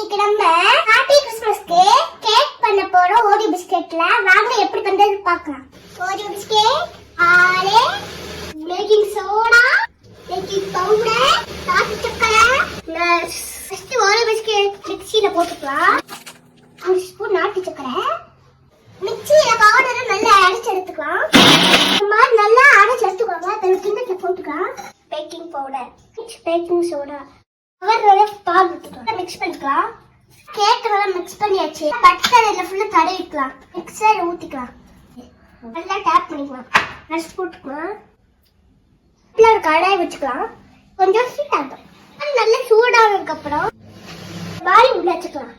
இன்னைக்கு நம்ம ஹாப்பி கிறிஸ்மஸ்க்கு கேக் பண்ண போறோம். ஓரியோ பிஸ்கெட்ல வாங்க எப்படி பண்றது பார்க்கலாம். ஓரியோ பிஸ்கெட், பால், பேக்கிங் சோடா, பேக்கிங் பவுடர், நாட்டு சக்கரை. ஃபர்ஸ்ட் ஓரியோ பிஸ்கெட் மிக்ஸில போட்டுக்கலாம். 1 ஸ்பூன் நாட்டு சக்கரை மிக்ஸில பவுடரை நல்லா அரைச்சு எடுத்துக்கலாம். இந்த மாதிரி நல்லா அரைச்சு எடுத்துக்கோங்க. அப்புறம் கிண்ணத்துல போட்டுக்கலாம். பேக்கிங் பவுடர், பேக்கிங் சோடா, பால் ஊற்றிக்கலாம். மிக்ஸ் பண்ணிக்கலாம். கேக் நல்லா மிக்ஸ் பண்ணியாச்சு. பட்டர் இதில் ஃபுல்லாக தடவிக்கலாம். மிக்சர் ஊற்றிக்கலாம். நல்லா டேப் பண்ணிக்கலாம். நட்ஸ் போட்டுக்கலாம். ஒரு கடாய் வச்சுக்கலாம். கொஞ்சம் ஹீட் ஆகும். நல்லா சூடானதுக்கப்புறம் பால் உள்ள வச்சுக்கலாம்.